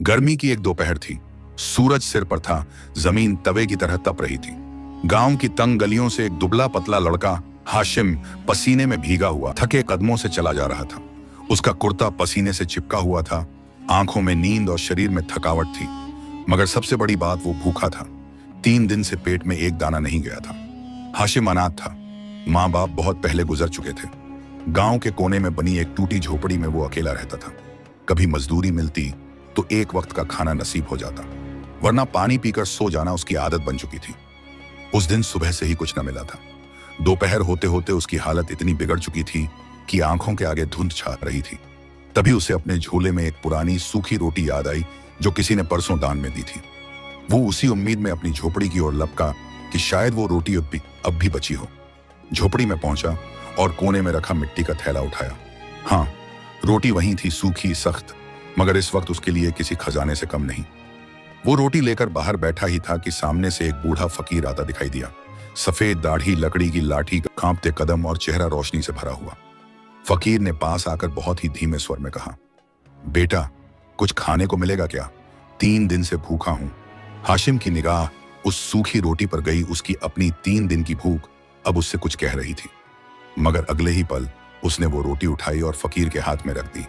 गर्मी की एक दोपहर थी। सूरज सिर पर था, जमीन तवे की तरह तप रही थी। गांव की तंग गलियों से एक दुबला पतला लड़का हाशिम पसीने में भीगा हुआ थके कदमों से चला जा रहा था। उसका कुर्ता पसीने से चिपका हुआ था, आंखों में नींद और शरीर में थकावट थी। मगर सबसे बड़ी बात, वो भूखा था। 3 दिन से पेट में एक दाना नहीं गया था। हाशिम अनाथ था। माँ बाप बहुत पहले गुजर चुके थे। गांव के कोने में बनी एक टूटी झोपड़ी में वो अकेला रहता था। कभी मजदूरी मिलती तो एक वक्त का खाना नसीब हो जाता, वरना पानी पीकर सो जाना उसकी आदत बन चुकी थी। उस दिन सुबह से ही कुछ न मिला था। दोपहर होते होते उसकी हालत इतनी बिगड़ चुकी थी कि आंखों के आगे धुंध छा रही थी। तभी उसे अपने झोले में एक पुरानी सूखी रोटी याद आई जो किसी ने परसों दान में दी थी। वो उसी उम्मीद में अपनी झोपड़ी की ओर लपका कि शायद वो रोटी अब भी बची हो। झोपड़ी में पहुंचा और कोने में रखा मिट्टी का थैला उठाया। हाँ, रोटी वहीं थी, सूखी सख्त, मगर इस वक्त उसके लिए किसी खजाने से कम नहीं। वो रोटी लेकर बाहर बैठा ही था कि सामने से एक बूढ़ा फकीर आता दिखाई दिया। सफेद दाढ़ी, लकड़ी की लाठी, कांपते कदम और चेहरा रोशनी से भरा हुआ। फकीर ने पास आकर बहुत ही धीमे स्वर में कहा, बेटा, कुछ खाने को मिलेगा क्या? 3 दिन से भूखा हूं। हाशिम की निगाह उस सूखी रोटी पर गई। उसकी अपनी 3 दिन की भूख अब उससे कुछ कह रही थी। मगर अगले ही पल उसने वो रोटी उठाई और फकीर के हाथ में रख दी।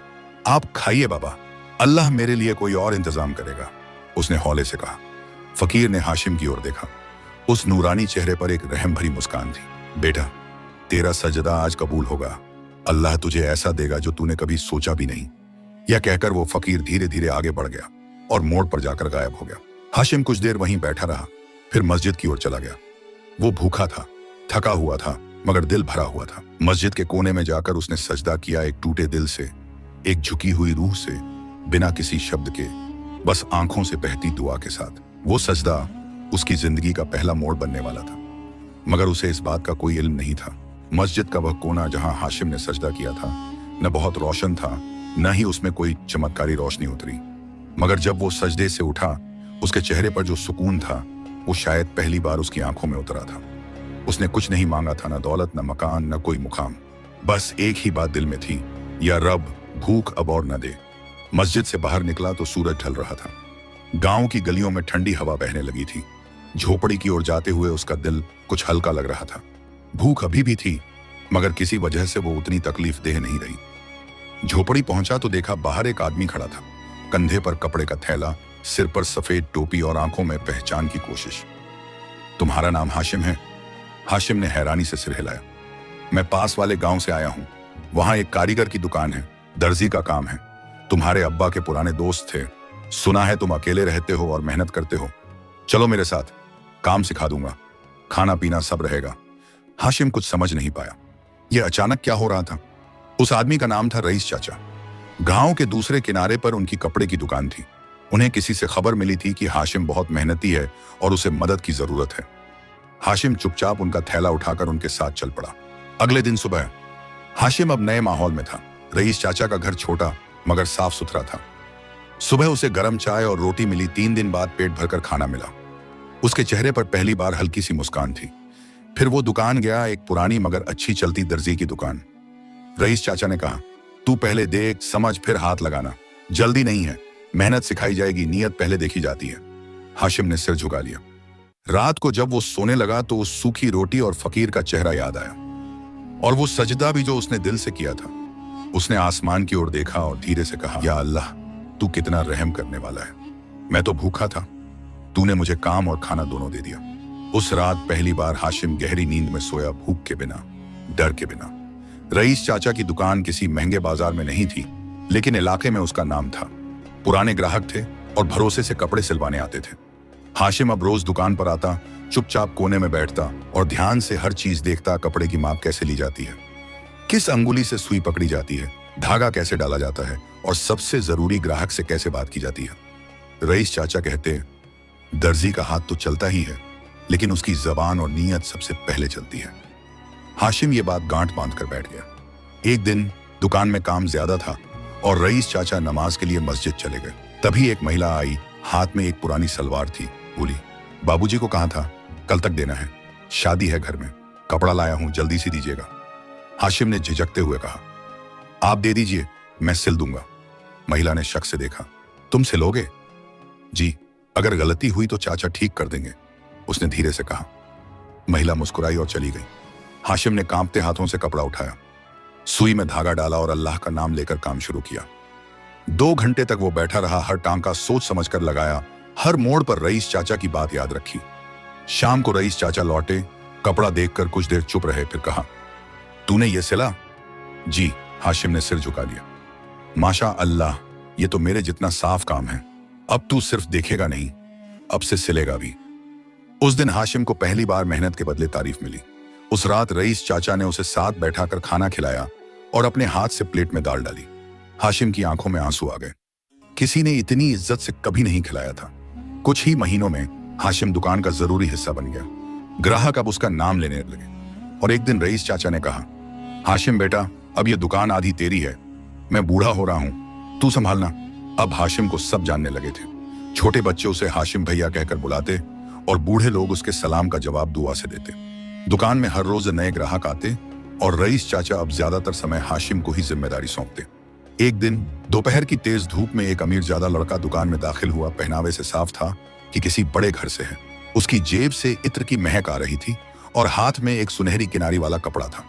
आप खाइए बाबा, अल्लाह मेरे लिए कोई और इंतजाम करेगा, उसने हौले से कहा। फकीर ने हाशिम की ओर देखा। उस नूरानी चेहरे पर एक रहम भरी मुस्कान थी। बेटा, तेरा सजदा आज कबूल होगा। अल्लाह तुझे ऐसा देगा जो तूने कभी सोचा भी नहीं। यह कहकर वो फकीर धीरे धीरे आगे बढ़ गया और मोड़ पर जाकर गायब हो गया। हाशिम कुछ देर वहीं बैठा रहा, फिर मस्जिद की ओर चला गया। वो भूखा था, थका हुआ था, मगर दिल भरा हुआ था। मस्जिद के कोने में जाकर उसने सजदा किया, एक टूटे दिल से, एक झुकी हुई रूह से, बिना किसी शब्द के, बस आंखों से बहती दुआ के साथ। वो सजदा उसकी जिंदगी का पहला मोड़ बनने वाला था, मगर उसे इस बात का कोई इल्म नहीं था। मस्जिद का वह कोना जहां हाशिम ने सजदा किया था न बहुत रोशन था, न ही उसमें कोई चमत्कारी रोशनी उतरी। मगर जब वो सजदे से उठा, उसके चेहरे पर जो सुकून था वो शायद पहली बार उसकी आंखों में उतरा था। उसने कुछ नहीं मांगा था, न दौलत, न मकान, न कोई मुकाम। बस एक ही बात दिल में थी, या रब भूख अब और न दे। मस्जिद से बाहर निकला तो सूरज ढल रहा था। गांव की गलियों में ठंडी हवा बहने लगी थी। झोपड़ी की ओर जाते हुए उसका दिल कुछ हल्का लग रहा था। भूख अभी भी थी, मगर किसी वजह से वो उतनी तकलीफ देह नहीं रही। झोपड़ी पहुंचा तो देखा बाहर एक आदमी खड़ा था, कंधे पर कपड़े का थैला, सिर पर सफेद टोपी और आंखों में पहचान की कोशिश। तुम्हारा नाम हाशिम है? हाशिम ने हैरानी से सिर हिलाया। मैं पास वाले गांव से आया हूं। वहां एक कारीगर की दुकान है, दर्जी का काम है। तुम्हारे अब्बा के पुराने दोस्त थे। सुना है तुम अकेले रहते हो और मेहनत करते हो। चलो मेरे साथ, काम सिखा दूंगा, खाना पीना सब रहेगा। हाशिम कुछ समझ नहीं पाया, यह अचानक क्या हो रहा था। उस आदमी का नाम था रईस चाचा। गांव के दूसरे किनारे पर उनकी कपड़े की दुकान थी। उन्हें किसी से खबर मिली थी कि हाशिम बहुत मेहनती है और उसे मदद की जरूरत है। हाशिम चुपचाप उनका थैला उठाकर उनके साथ चल पड़ा। अगले दिन सुबह हाशिम अब नए माहौल में था। रईस चाचा का घर छोटा मगर साफ सुथरा था। सुबह उसे गर्म चाय और रोटी मिली। 3 दिन बाद पेट भरकर खाना मिला। उसके चेहरे पर पहली बार हल्की सी मुस्कान थी। फिर वो दुकान गया, एक पुरानी मगर अच्छी चलती दर्जी की दुकान। रईस चाचा ने कहा, तू पहले देख समझ फिर हाथ लगाना, जल्दी नहीं है, मेहनत सिखाई जाएगी, नियत पहले देखी जाती है। हाशिम ने सिर झुका लिया। रात को जब वो सोने लगा तो उस सूखी रोटी और फकीर का चेहरा याद आया, और वो सजदा भी जो उसने दिल से किया था। उसने आसमान की ओर देखा और धीरे से कहा, या अल्लाह, तू कितना रहम करने वाला है। मैं तो भूखा था, तूने मुझे काम और खाना दोनों दे दिया। उस रात पहली बार हाशिम गहरी नींद में सोया, भूख के बिना, डर के बिना। रईस चाचा की दुकान किसी महंगे बाजार में नहीं थी, लेकिन इलाके में उसका नाम था। पुराने ग्राहक थे और भरोसे से कपड़े सिलवाने आते थे। हाशिम अब रोज दुकान पर आता, चुपचाप कोने में बैठता और ध्यान से हर चीज देखता। कपड़े की माप कैसे ली जाती है, किस अंगुली से सुई पकड़ी जाती है, धागा कैसे डाला जाता है, और सबसे जरूरी ग्राहक से कैसे बात की जाती है। रईस चाचा कहते, दर्जी का हाथ तो चलता ही है, लेकिन उसकी जबान और नीयत सबसे पहले चलती है। हाशिम ये बात गांठ बांध कर बैठ गया। एक दिन दुकान में काम ज्यादा था और रईस चाचा नमाज के लिए मस्जिद चले गए। तभी एक महिला आई, हाथ में एक पुरानी सलवार थी। बोली, बाबूजी को कहा था, कल तक देना है, शादी है घर में, कपड़ा लाया हूं, जल्दी से दीजिएगा। हाशिम ने झिझकते हुए कहा, आप दे दीजिए, मैं सिल दूंगा। महिला ने शक से देखा, तुम सिलोगे? जी, अगर गलती हुई तो चाचा ठीक कर देंगे, उसने धीरे से कहा। महिला मुस्कुराई और चली गई। हाशिम ने कांपते हाथों से कपड़ा उठाया, सुई में धागा डाला और अल्लाह का नाम लेकर काम शुरू किया। 2 घंटे तक वो बैठा रहा, हर टांका सोच समझकर लगाया, हर मोड़ पर रईस चाचा की बात याद रखी। शाम को रईस चाचा लौटे, कपड़ा देखकर कुछ देर चुप रहे, फिर कहा, तूने ये सिला? जी, हाशिम ने सिर झुका लिया। माशा अल्लाह, ये तो मेरे जितना साफ काम है। अब तू सिर्फ देखेगा नहीं, अब से सिलेगा भी। उस दिन हाशिम को पहली बार मेहनत के बदले तारीफ मिली। उस रात रईस चाचा ने उसे साथ बैठाकर खाना खिलाया और अपने हाथ से प्लेट में दाल डाली। हाशिम की आंखों में आंसू आ गए। किसी ने इतनी इज्जत से कभी नहीं खिलाया था। कुछ ही महीनों में हाशिम दुकान का जरूरी हिस्सा बन गया। ग्राहक अब उसका नाम लेने लगे और एक दिन रईस चाचा ने कहा, हाशिम बेटा, अब ये दुकान आधी तेरी है, मैं बूढ़ा हो रहा हूं, तू संभालना। अब हाशिम को सब जानने लगे थे। छोटे बच्चे उसे हाशिम भैया कहकर बुलाते और बूढ़े लोग उसके सलाम का जवाब दुआ से देते। दुकान में हर रोज नए ग्राहक आते और रईस चाचा अब ज्यादातर समय हाशिम को ही जिम्मेदारी सौंपते। एक दिन दोपहर की तेज धूप में एक अमीरजादा लड़का दुकान में दाखिल हुआ। पहनावे से साफ था कि किसी बड़े घर से है। उसकी जेब से इत्र की महक आ रही थी और हाथ में एक सुनहरी किनारी वाला कपड़ा था।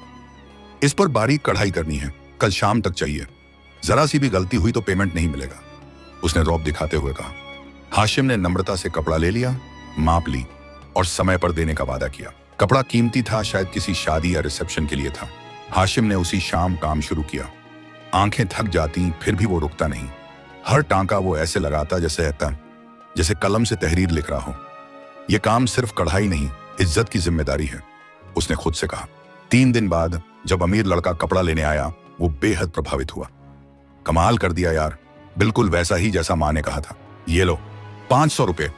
इस पर बारीक कढ़ाई करनी है, कल शाम तक चाहिए, जरा सी भी गलती हुई तो पेमेंट नहीं मिलेगा, उसने रौब दिखाते हुए कहा। हाशिम ने नम्रता से कपड़ा ले लिया, माप ली और समय पर देने का वादा किया। कपड़ा कीमती था, शायद किसी शादी या रिसेप्शन के लिए था। हाशिम ने उसी शाम काम शुरू किया। आंखें थक जाती, फिर भी वो रुकता नहीं। हर टांका वो ऐसे लगाता जैसे कलम से तहरीर लिख रहा हो। यह काम सिर्फ कढ़ाई नहीं, इज्जत की जिम्मेदारी है, उसने खुद से कहा। 3 दिन बाद जब अमीर लड़का कपड़ा लेने आया, वो बेहद प्रभावित हुआ। कमाल कर दिया यार, बिल्कुल वैसा ही जैसा माँ ने कहा था। ये लो 500 रुपए।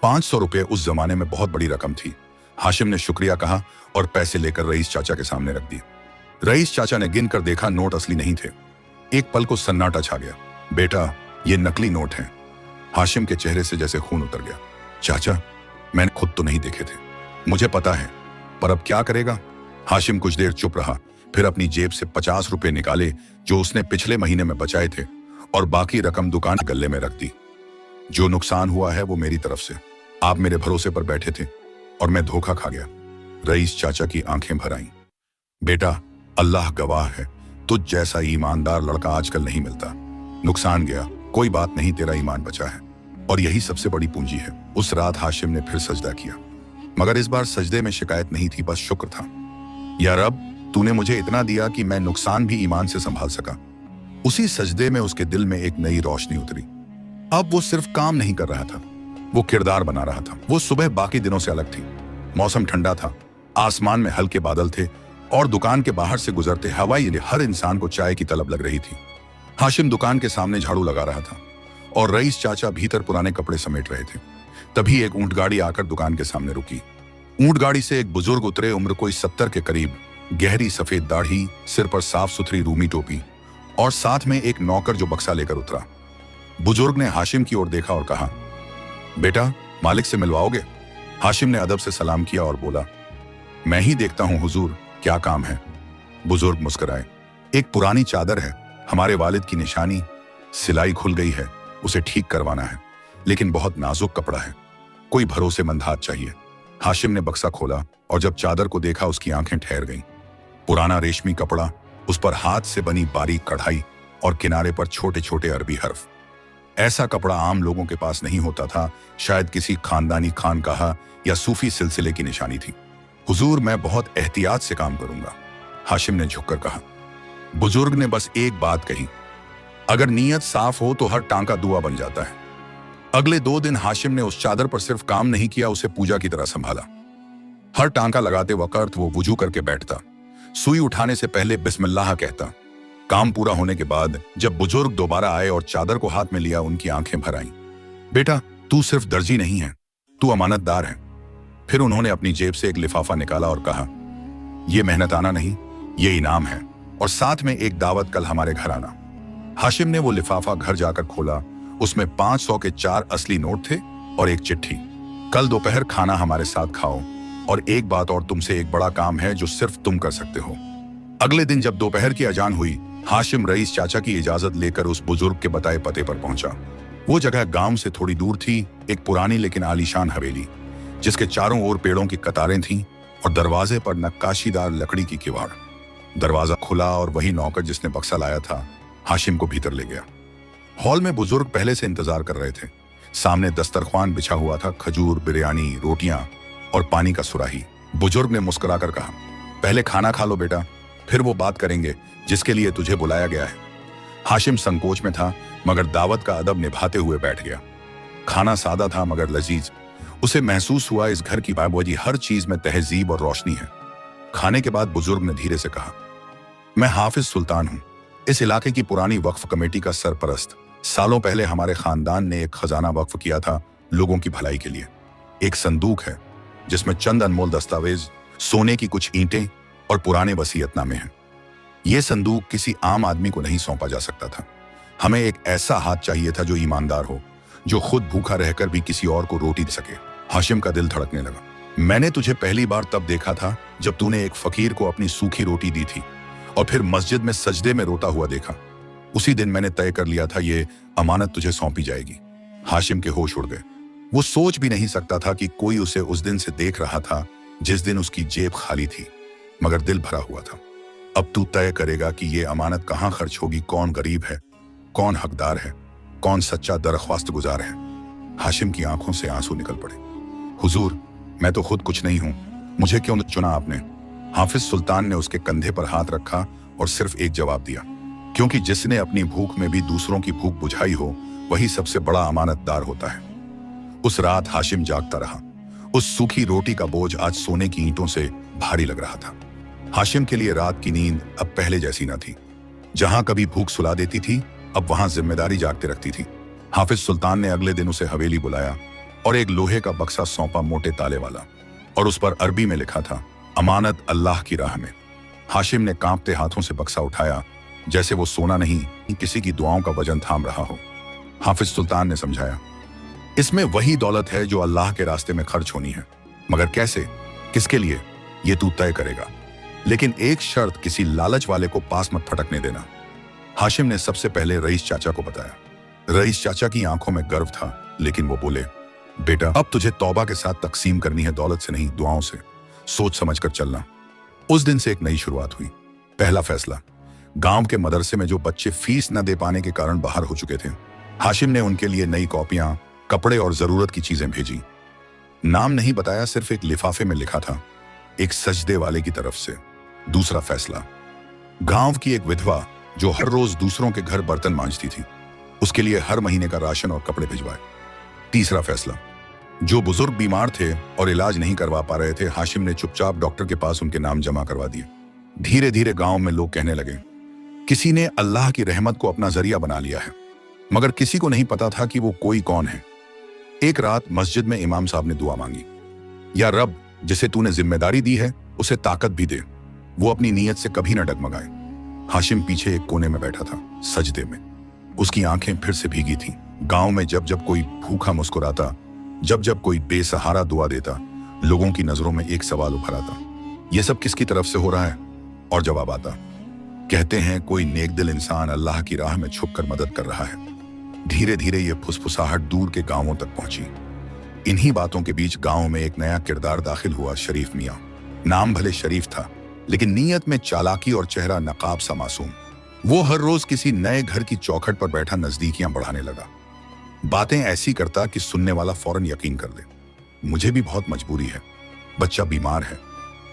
500 रुपए उस जमाने में बहुत बड़ी रकम थी। हाशिम ने शुक्रिया कहा और पैसे लेकर रईस चाचा के सामने रख दिए। रईस चाचा ने गिनकर देखा, नोट असली नहीं थे। एक पल को सन्नाटा छा गया। बेटा, ये नकली नोट हैं। हाशिम के चेहरे से जैसे खून उतर गया। चाचा, मैंने खुद तो नहीं देखे थे, मुझे पता है, पर अब क्या करेगा? हाशिम कुछ देर चुप रहा, फिर अपनी जेब से 50 रुपए निकाले जो उसने पिछले महीने में बचाए थे और बाकी रकम दुकान के गल्ले में रख दी। जो नुकसान हुआ है वो मेरी तरफ से। आप मेरे भरोसे पर बैठे थे और मैं धोखा खा गया। रईस चाचा की आंखें भर आईं। बेटा, अल्लाह गवाह है, तुझ जैसा ईमानदार लड़का आजकल नहीं मिलता। नुकसान गया, कोई बात नहीं, तेरा ईमान बचा है और यही सबसे बड़ी पूंजी है। उस रात हाशिम ने फिर सजदा किया, मगर इस बार सजदे में शिकायत नहीं थी, बस शुक्र था। या रब, तूने मुझे इतना दिया कि मैं नुकसान भी ईमान से संभाल सका। उसी सजदे में उसके दिल में एक नई रोशनी उतरी। अब वो सिर्फ काम नहीं कर रहा था, वो किरदार बना रहा था। वो सुबह बाकी दिनों से अलग थी। मौसम ठंडा था, आसमान में हल्के बादल थे और दुकान के बाहर से गुजरते हवाई हर इंसान को चाय की तलब लग रही थी। हाशिम दुकान के सामने झाड़ू लगा रहा था और रईस चाचा भीतर पुराने कपड़े समेट रहे थे। तभी एक ऊंट गाड़ी आकर दुकान के सामने रुकी। ऊंट गाड़ी से एक बुजुर्ग उतरे, उम्र कोई 70 के करीब, गहरी सफेद दाढ़ी, सिर पर साफ सुथरी रूमी टोपी और साथ में एक नौकर जो बक्सा लेकर उतरा। बुजुर्ग ने हाशिम की ओर देखा और कहा, बेटा, मालिक से मिलवाओगे? हाशिम ने अदब से सलाम किया और बोला, मैं ही देखता हूं हुजूर, क्या काम है? बुजुर्ग मुस्कुराए। एक पुरानी चादर है, हमारे वालिद की निशानी, सिलाई खुल गई है, उसे ठीक करवाना है, लेकिन बहुत नाजुक कपड़ा है, कोई भरोसेमंद हाथ चाहिए। हाशिम ने बक्सा खोला और जब चादर को देखा उसकी आंखें ठहर गईं। पुराना रेशमी कपड़ा, उस पर हाथ से बनी बारीक कढ़ाई और किनारे पर छोटे छोटे अरबी हर्फ। ऐसा कपड़ा आम लोगों के पास नहीं होता था, शायद किसी खानदानी खानकाहा या सूफी सिलसिले की निशानी थी। हुजूर, मैं बहुत एहतियात से काम करूंगा, हाशिम ने झुककर कहा। बुजुर्ग ने बस एक बात कही, अगर नीयत साफ हो तो हर टांका दुआ बन जाता है। अगले 2 दिन हाशिम ने उस चादर पर सिर्फ काम नहीं किया, उसे पूजा की तरह संभाला। हर टांका लगाते वक्त वो वुजू करके बैठता, सुई उठाने से पहले बिस्मिल्लाह कहता। काम पूरा होने के बाद जब बुजुर्ग दोबारा आए और चादर को हाथ में लिया, उनकी आंखें भर आईं। बेटा, तू सिर्फ दर्जी नहीं है, तू अमानतदार है। फिर उन्होंने अपनी जेब से एक लिफाफा निकाला और कहा, यह मेहनताना नहीं, ये इनाम है, और साथ में एक दावत, कल हमारे घर आना। हाशिम ने वो लिफाफा घर जाकर खोला। उसमें 500 के 4 असली नोट थे और एक चिट्ठी, कल दोपहर खाना हमारे साथ खाओ, और एक बात और, तुमसे एक बड़ा काम है जो सिर्फ तुम कर सकते हो। अगले दिन जब दोपहर की अजान हुई, हाशिम रईस चाचा की इजाजत लेकर उस बुजुर्ग के बताए पते पर पहुंचा। वो जगह गांव से थोड़ी दूर थी, एक पुरानी लेकिन आलीशान हवेली, जिसके चारों ओर पेड़ों की कतारें थीं और दरवाजे पर नक्काशीदार लकड़ी की किवाड़। दरवाजा खुला और वही नौकर जिसने बक्सा लाया था हाशिम को भीतर ले गया। हॉल में बुजुर्ग पहले से इंतजार कर रहे थे। सामने दस्तरख्वान बिछा हुआ था, खजूर, बिरयानी, रोटियां और पानी का सुराही। बुजुर्ग ने मुस्कुराकर कहा, पहले खाना खा लो बेटा, फिर वो बात करेंगे जिसके लिए तुझे बुलाया गया है। हाशिम संकोच में था, मगर दावत का अदब निभाते हुए बैठ गया। खाना सादा था मगर लजीज। उसे महसूस हुआ इस घर की बाबूजी हर चीज में तहजीब और रोशनी है। खाने के बाद बुजुर्ग ने धीरे से कहा, मैं हाफिज सुल्तान हूं, इस इलाके की पुरानी वक्फ कमेटी का सरपरस्त। सालों पहले हमारे खानदान ने एक खजाना वक्फ किया था लोगों की भलाई के लिए। एक संदूक है जिसमें चंद अनमोल दस्तावेज, सोने की कुछ ईंटें और पुराने वसीयतनामे हैं। यह संदूक किसी आम आदमी को नहीं सौंपा जा सकता था। हमें एक ऐसा हाथ चाहिए था जो ईमानदार हो, जो खुद भूखा रहकर भी किसी और को रोटी दे सके। हाशिम का दिल धड़कने लगा। मैंने तुझे पहली बार तब देखा था जब तूने एक फकीर को अपनी सूखी रोटी दी थी और फिर मस्जिद में सजदे में रोता हुआ देखा। उसी दिन मैंने तय कर लिया था ये अमानत तुझे सौंपी जाएगी। हाशिम के होश उड़ गए। वो सोच भी नहीं सकता था कि कोई उसे उस दिन से देख रहा था जिस दिन उसकी जेब खाली थी, मगर दिल भरा हुआ था। अब तू तय करेगा कि ये अमानत कहाँ खर्च होगी, कौन गरीब है, कौन हकदार है, कौन सच्चा दरख्वास्त गुजार है। हाशिम की आंखों से आंसू निकल पड़े। हुजूर, मैं तो खुद कुछ नहीं हूं, मुझे क्यों चुना आपने? हाफिज सुल्तान ने उसके कंधे पर हाथ रखा और सिर्फ एक जवाब दिया, क्योंकि जिसने अपनी भूख में भी दूसरों की भूख बुझाई हो वही सबसे बड़ा अमानतदार होता है। उस रात हाशिम जागता रहा। उस सूखी रोटी का बोझ आज सोने की ईंटों से भारी लग रहा था। हाशिम के लिए रात की नींद अब पहले जैसी न थी। जहां कभी भूख सुला देती थी, अब वहां जिम्मेदारी जागते रखती थी। हाफिज सुल्तान ने अगले दिन उसे हवेली बुलाया और एक लोहे का बक्सा सौंपा, मोटे ताले वाला, और उस पर अरबी में लिखा था, अमानत अल्लाह की राह में। हाशिम ने कांपते हाथों से बक्सा उठाया, जैसे वो सोना नहीं किसी की दुआओं का वजन थाम रहा हो। हाफिज सुल्तान ने समझाया, इसमें वही दौलत है जो अल्लाह के रास्ते में खर्च होनी है, मगर कैसे, किसके लिए, ये तू तय करेगा। लेकिन एक शर्त, किसी लालच वाले को पास मत फटकने देना। हाशिम ने सबसे पहले रईस चाचा को बताया। रईस चाचा की आंखों में गर्व था, लेकिन वो बोले, बेटा, अब तुझे तौबा के साथ तकसीम करनी है, दौलत से नहीं, दुआओं से। सोच समझ कर चलना। उस दिन से एक नई शुरुआत हुई। पहला फैसला, गांव के मदरसे में जो बच्चे फीस न दे पाने के कारण बाहर हो चुके थे, हाशिम ने उनके लिए नई कॉपियां, कपड़े और जरूरत की चीजें भेजी। नाम नहीं बताया, सिर्फ एक लिफाफे में लिखा था, एक सजदे वाले की तरफ से। दूसरा फैसला, गांव की एक विधवा जो हर रोज दूसरों के घर बर्तन मांजती थी, उसके लिए हर महीने का राशन और कपड़े भिजवाए। तीसरा फैसला, जो बुजुर्ग बीमार थे और इलाज नहीं करवा पा रहे थे, हाशिम ने चुपचाप डॉक्टर के पास उनके नाम जमा करवा दिए। धीरे धीरे गांव में लोग कहने लगे, किसी ने अल्लाह की रहमत को अपना जरिया बना लिया है, मगर किसी को नहीं पता था कि वो कोई कौन है। एक रात मस्जिद में इमाम साहब ने दुआ मांगी, या रब, जिसे तूने जिम्मेदारी दी है उसे ताकत भी दे, वो अपनी नीयत से कभी न डगमगाए। हाशिम पीछे एक कोने में बैठा था, सजदे में। उसकी आंखें फिर से भीगी थीं। गांव में जब जब कोई भूखा मुस्कुराता, जब जब कोई बेसहारा दुआ देता, लोगों की नजरों में एक सवाल उभर आता, यह सब किसकी तरफ से हो रहा है? और जवाब आता, कहते हैं कोई नेकदिल इंसान अल्लाह की राह में छुपकर मदद कर रहा है। धीरे धीरे ये फुसफुसाहट दूर के गांवों तक पहुंची। इन्हीं बातों के बीच गांव में एक नया किरदार दाखिल हुआ, शरीफ मियां। नाम भले शरीफ था, लेकिन नीयत में चालाकी और चेहरा नकाब सा मासूम। वो हर रोज किसी नए घर की चौखट पर बैठा नजदीकियां बढ़ाने लगा। बातें ऐसी करता कि सुनने वाला फौरन यकीन कर ले। मुझे भी बहुत मजबूरी है, बच्चा बीमार है,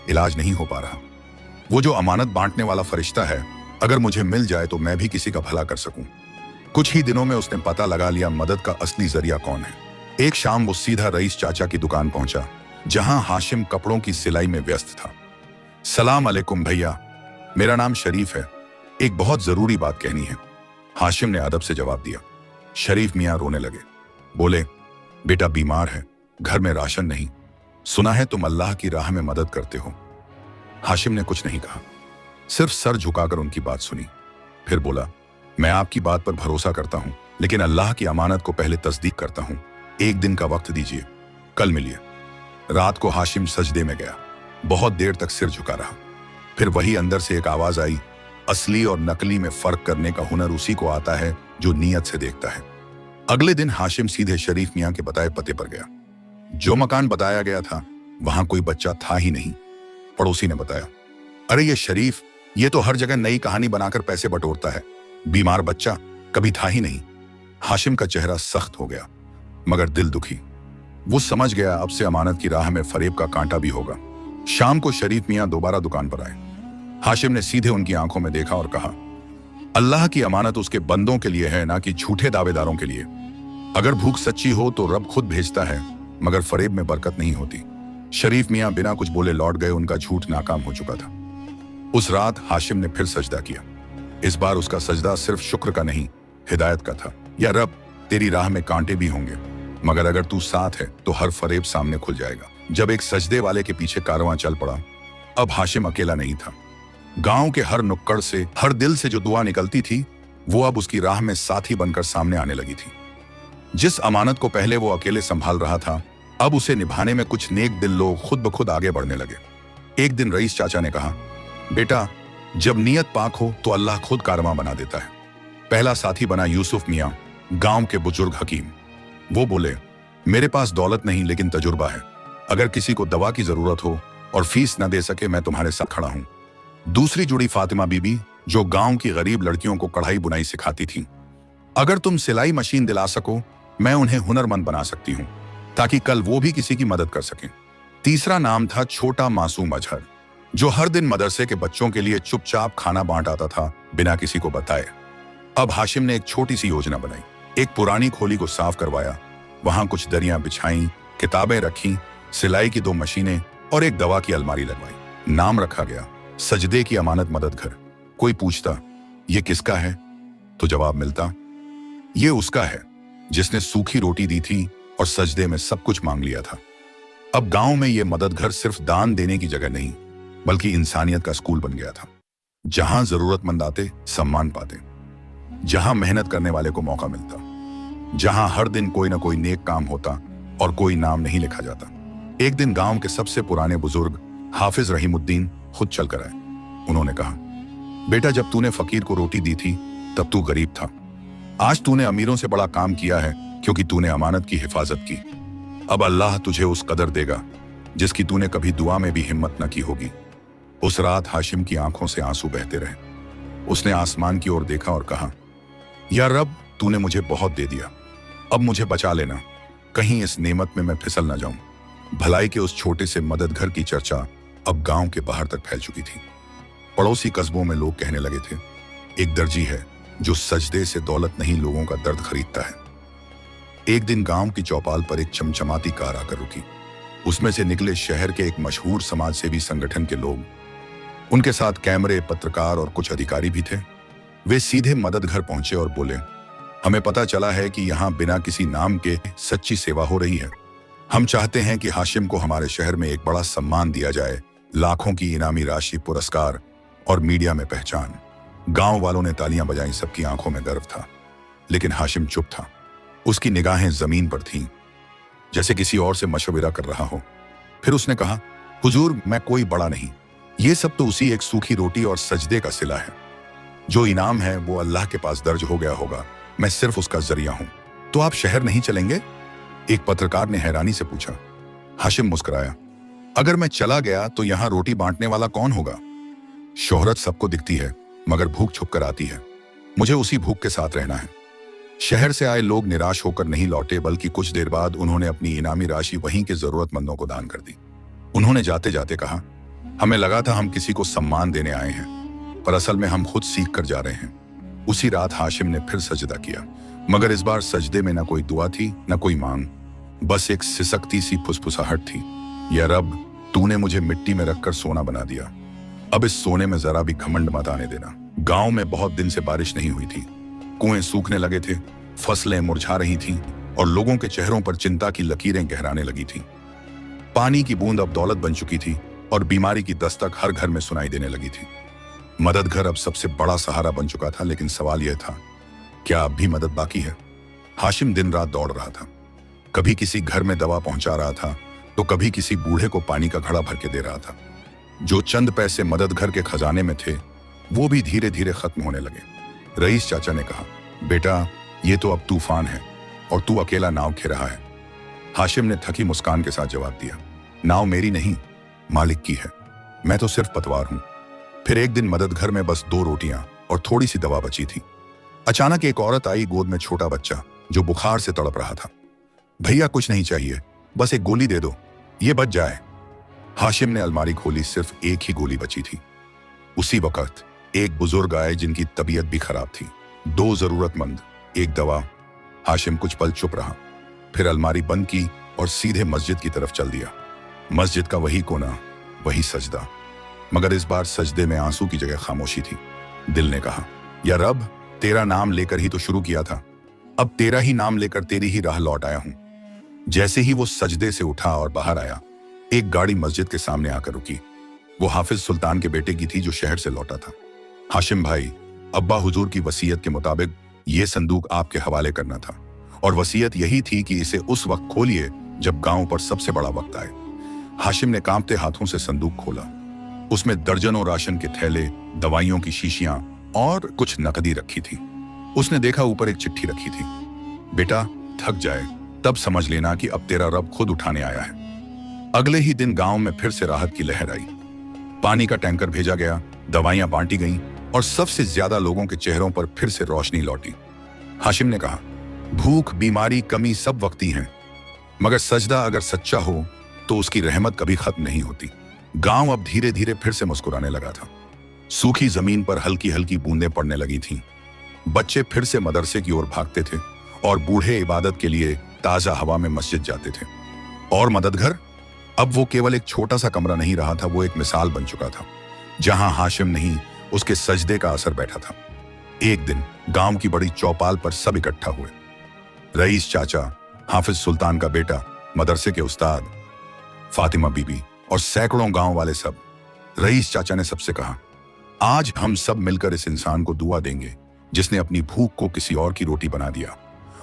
इलाज नहीं हो पा रहा। वो जो अमानत बांटने वाला फरिश्ता है, अगर मुझे मिल जाए तो मैं भी किसी का भला कर सकूं। कुछ ही दिनों में उसने पता लगा लिया मदद का असली जरिया कौन है। एक शाम वो सीधा रईस चाचा की दुकान पहुंचा, जहां हाशिम कपड़ों की सिलाई में व्यस्त था। सलाम अलैकुम भैया, मेरा नाम शरीफ है, एक बहुत जरूरी बात कहनी है। हाशिम ने अदब से जवाब दिया। शरीफ मियां रोने लगे, बोले, बेटा बीमार है, घर में राशन नहीं, सुना है तुम अल्लाह की राह में मदद करते हो। हाशिम ने कुछ नहीं कहा, सिर्फ सर झुकाकर उनकी बात सुनी। फिर बोला, मैं आपकी बात पर भरोसा करता हूं, लेकिन अल्लाह की अमानत को पहले तस्दीक करता हूं। एक दिन का वक्त दीजिए, कल मिलिए। रात को हाशिम सजदे में गया, बहुत देर तक सिर झुका रहा। फिर वही अंदर से एक आवाज आई, असली और नकली में फर्क करने का हुनर उसी को आता है जो नीयत से देखता है। अगले दिन हाशिम सीधे शरीफ मियाँ के बताए पते पर गया। जो मकान बताया गया था वहां कोई बच्चा था ही नहीं। पड़ोसी ने बताया, अरे ये शरीफ, ये तो हर जगह नई कहानी बनाकर पैसे बटोरता है, बीमार बच्चा कभी था ही नहीं। हाशिम का चेहरा सख्त हो गया मगर दिल दुखी। वो समझ गया अब से अमानत की राह में फरेब का कांटा भी होगा। शाम को शरीफ मियाँ दोबारा दुकान पर आए। हाशिम ने सीधे उनकी आंखों में देखा और कहा, अल्लाह की अमानत उसके बंदों के लिए है, ना कि झूठे दावेदारों के लिए। अगर भूख सच्ची हो तो रब खुद भेजता है, मगर फरेब में बरकत नहीं होती। शरीफ मियाँ बिना कुछ बोले लौट गए। उनका झूठ नाकाम हो चुका था। उस रात हाशिम ने फिर सजदा किया। इस बार उसका सजदा सिर्फ शुक्र का नहीं, हिदायत का था। या रब, तेरी राह में कांटे भी होंगे, मगर अगर तू साथ है तो हर फरेब सामने खुल जाएगा। जब एक सजदे वाले के पीछे कारवां चल पड़ा, अब हाशिम अकेला नहीं था। गांव के हर नुक्कड़ से, हर दिल से जो दुआ निकलती थी, वो अब उसकी राह में साथी बनकर सामने आने लगी थी। जिस अमानत को पहले वो अकेले संभाल रहा था, अब उसे निभाने में कुछ नेक दिल लोग खुद ब खुद आगे बढ़ने लगे। एक दिन रईस चाचा ने कहा, बेटा, जब नीयत पाक हो तो अल्लाह खुद कारवां बना देता है। पहला साथी बना यूसुफ मियाँ, गांव के बुजुर्ग हकीम। वो बोले, मेरे पास दौलत नहीं लेकिन तजुर्बा है। अगर किसी को दवा की जरूरत हो और फीस न दे सके, मैं तुम्हारे साथ खड़ा हूं। दूसरी जुड़ी फातिमा बीबी, जो गांव की गरीब लड़कियों को कढ़ाई बुनाई सिखाती थी। अगर तुम सिलाई मशीन दिला सको, मैं उन्हें हुनरमंद बना सकती हूं, ताकि कल वो भी किसी की मदद कर सकें। तीसरा नाम था छोटा मासूम अजहर, जो हर दिन मदरसे के बच्चों के लिए चुपचाप खाना बांट आता था, बिना किसी को बताए। अब हाशिम ने एक छोटी सी योजना बनाई। एक पुरानी खोली को साफ करवाया, वहां कुछ दरियां बिछाई, किताबें रखी, सिलाई की 2 मशीनें और एक दवा की अलमारी लगवाई। नाम रखा गया, सजदे की अमानत मदद घर। कोई पूछता, ये किसका है? तो जवाब मिलता, ये उसका है जिसने सूखी रोटी दी थी और सजदे में सब कुछ मांग लिया था। अब गांव में ये मदद घर सिर्फ दान देने की जगह नहीं, बल्कि इंसानियत का स्कूल बन गया था, जहां जरूरतमंद आते, सम्मान पाते, जहां मेहनत करने वाले को मौका मिलता, जहां हर दिन कोई ना कोई नेक काम होता और कोई नाम नहीं लिखा जाता। एक दिन गांव के सबसे पुराने बुजुर्ग हाफिज रहीमुद्दीन खुद चलकर आए। उन्होंने कहा, बेटा, जब तूने फकीर को रोटी दी थी तब तू गरीब था। आज तूने अमीरों से बड़ा काम किया है, क्योंकि तूने अमानत की हिफाजत की। अब अल्लाह तुझे उस कदर देगा जिसकी तूने कभी दुआ में भी हिम्मत न की होगी। उस रात हाशिम की आंखों से आंसू बहते रहे। उसने आसमान की ओर देखा और कहा, या रब, तूने मुझे बहुत दे दिया, अब मुझे बचा लेना, कहीं इस नेमत में मैं फिसल न जाऊं। भलाई के उस छोटे से मदद घर की चर्चा अब गांव के बाहर तक फैल चुकी थी। पड़ोसी कस्बों में लोग कहने लगे थे, एक दर्जी है जो सजदे से दौलत नहीं, लोगों का दर्द खरीदता है। एक दिन गांव की चौपाल पर एक चमचमाती कार आकर रुकी। उसमें से निकले शहर के एक मशहूर समाज सेवी संगठन के लोग। उनके साथ कैमरे, पत्रकार और कुछ अधिकारी भी थे। वे सीधे मदद घर पहुंचे और बोले, हमें पता चला है कि यहाँ बिना किसी नाम के सच्ची सेवा हो रही है। हम चाहते हैं कि हाशिम को हमारे शहर में एक बड़ा सम्मान दिया जाए, लाखों की इनामी राशि, पुरस्कार और मीडिया में पहचान। गांव वालों ने तालियां बजाई, सबकी आंखों में गर्व था। लेकिन हाशिम चुप था। उसकी निगाहें जमीन पर थीं, जैसे किसी और से मशवरा कर रहा हो। फिर उसने कहा, हुजूर, मैं कोई बड़ा नहीं, ये सब तो उसी एक सूखी रोटी और सजदे का सिला है। जो इनाम है वो अल्लाह के पास दर्ज हो गया होगा, मैं सिर्फ उसका जरिया हूं। तो आप शहर नहीं चलेंगे? एक पत्रकार ने हैरानी से पूछा। हाशिम मुस्कुराया, अगर मैं चला गया तो यहां रोटी बांटने वाला कौन होगा? शोहरत सबको दिखती है, मगर भूख छुप कर आती है। मुझे उसी भूख के साथ रहना है। शहर से आए लोग निराश होकर नहीं लौटे, बल्कि कुछ देर बाद उन्होंने अपनी इनामी राशि वहीं के जरूरतमंदों को दान कर दी। उन्होंने जाते जाते कहा, हमें लगा था हम किसी को सम्मान देने आए हैं, पर असल में हम खुद सीख कर जा रहे हैं। उसी रात हाशिम ने फिर सजदा किया, मगर इस बार सजदे में न कोई दुआ थी, न कोई मांग, बस एक सिसकती सी फुसफुसाहट थी। या रब, तूने मुझे मिट्टी में रखकर सोना बना दिया, अब इस सोने में जरा भी घमंड मत आने देना। गांव में बहुत दिन से बारिश नहीं हुई थी। कुएं सूखने लगे थे, फसलें मुरझा रही थीं और लोगों के चेहरों पर चिंता की लकीरें गहराने लगी थीं। पानी की बूंद अब दौलत बन चुकी थी और बीमारी की दस्तक हर घर में सुनाई देने लगी थी। मदद घर अब सबसे बड़ा सहारा बन चुका था, लेकिन सवाल यह था, क्या अब भी मदद बाकी है? हाशिम दिन रात दौड़ रहा था। कभी किसी घर में दवा पहुंचा रहा था, तो कभी किसी बूढ़े को पानी का घड़ा भर के दे रहा था। जो चंद पैसे मदद घर के खजाने में थे, वो भी धीरे धीरे खत्म होने लगे। रईस चाचा ने कहा, बेटा, ये तो अब तूफान है, और तू अकेला नाव खे रहा है। हाशिम ने थकी मुस्कान के साथ जवाब दिया, नाव मेरी नहीं, मालिक की है, मैं तो सिर्फ पतवार हूं। फिर एक दिन मदद घर में बस 2 रोटियां और थोड़ी सी दवा बची थी। अचानक एक औरत आई, गोद में छोटा बच्चा जो बुखार से तड़प रहा था। भैया कुछ नहीं चाहिए, बस एक गोली दे दो, ये बच जाए। हाशिम ने अलमारी खोली, सिर्फ एक ही गोली बची थी। उसी वक्त एक बुजुर्ग आए जिनकी तबीयत भी खराब थी। 2 जरूरतमंद, एक दवा। हाशिम कुछ पल चुप रहा, फिर अलमारी बंद की और सीधे मस्जिद की तरफ चल दिया। मस्जिद का वही कोना, वही सजदा, मगर इस बार सजदे में आंसू की जगह खामोशी थी। दिल ने कहा, या रब, तेरा नाम लेकर ही तो शुरू किया था, अब तेरा ही नाम लेकर तेरी ही राह लौट आया हूं। जैसे ही वो सजदे से उठा और बाहर आया, एक गाड़ी मस्जिद के सामने आकर रुकी। वो हाफिज सुल्तान के बेटे की थी जो शहर से लौटा था। हाशिम भाई, अब्बा हुजूर की वसीयत के मुताबिक ये संदूक आपके हवाले करना था, और वसीयत यही थी कि इसे उस वक्त खोलिए जब गांव पर सबसे बड़ा वक्त आए। हाशिम ने कांपते हाथों से संदूक खोला। उसमें दर्जनों राशन के थैले, दवाइयों की शीशियां और कुछ नकदी रखी थी। उसने देखा ऊपर एक चिट्ठी रखी थी, बेटा थक जाए तब समझ लेना कि अब तेरा रब खुद उठाने आया है। अगले ही दिन गांव में फिर से राहत की लहर आई। पानी का टैंकर भेजा गया, दवाइयां बांटी गईं और सबसे ज्यादा लोगों के चेहरों पर फिर से रोशनी लौटी। हाशिम ने कहा, भूख, बीमारी, कमी सब वक्ती हैं, मगर सजदा अगर सच्चा हो तो उसकी रहमत कभी खत्म नहीं होती। गांव अब धीरे धीरे फिर से मुस्कुराने लगा था। सूखी जमीन पर हल्की हल्की बूंदें पड़ने लगी थीं। बच्चे फिर से मदरसे की ओर भागते थे और बूढ़े इबादत के लिए ताजा हवा में मस्जिद जाते थे। और मदद घर अब वो केवल एक छोटा सा कमरा नहीं रहा था, वो एक मिसाल बन चुका था, जहां हाशिम नहीं, उसके सजदे का असर बैठा था। एक दिन गांव की बड़ी चौपाल पर सब इकट्ठा हुए। रईस चाचा, हाफिज सुल्तान का बेटा, मदरसे के उस्ताद, फातिमा बीबी और सैकड़ों गांव वाले सब। रईस चाचा ने सबसे कहा, आज हम सब मिलकर इस इंसान को दुआ देंगे जिसने अपनी भूख को किसी और की रोटी बना दिया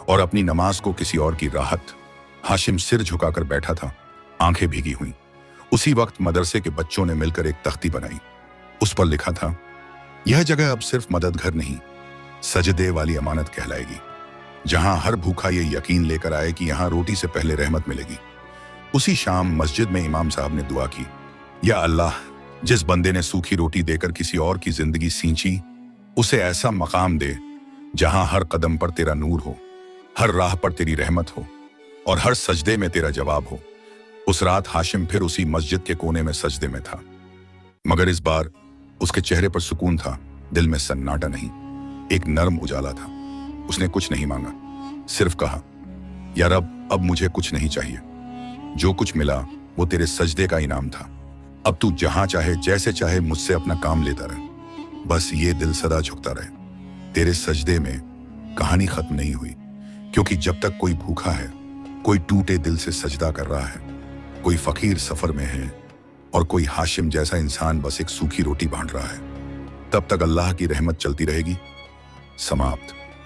और अपनी नमाज को किसी और की राहत। हाशिम सिर झुकाकर बैठा था, आंखें भीगी हुई। उसी वक्त मदरसे के बच्चों ने मिलकर एक तख्ती बनाई। उस पर लिखा था, यह जगह अब सिर्फ मदद घर नहीं, सजदे वाली अमानत कहलाएगी, जहां हर भूखा ये यकीन लेकर आए कि यहां रोटी से पहले रहमत मिलेगी। उसी शाम मस्जिद में इमाम साहब ने दुआ की, या अल्लाह, जिस बंदे ने सूखी रोटी देकर किसी और की जिंदगी सींची, उसे ऐसा मकाम दे जहां हर कदम पर तेरा नूर हो, हर राह पर तेरी रहमत हो और हर सजदे में तेरा जवाब हो। उस रात हाशिम फिर उसी मस्जिद के कोने में सजदे में था, मगर इस बार उसके चेहरे पर सुकून था, दिल में सन्नाटा नहीं, एक नर्म उजाला था। उसने कुछ नहीं मांगा, सिर्फ कहा, या रब, अब मुझे कुछ नहीं चाहिए, जो कुछ मिला वो तेरे सजदे का इनाम था। अब तू जहां चाहे, जैसे चाहे मुझसे अपना काम लेता रहे, बस ये दिल सदा झुकता रहे। तेरे सजदे में कहानी खत्म नहीं हुई, क्योंकि जब तक कोई भूखा है, कोई टूटे दिल से सजदा कर रहा है, कोई फकीर सफर में है और कोई हाशिम जैसा इंसान बस एक सूखी रोटी बांट रहा है, तब तक अल्लाह की रहमत चलती रहेगी। समाप्त।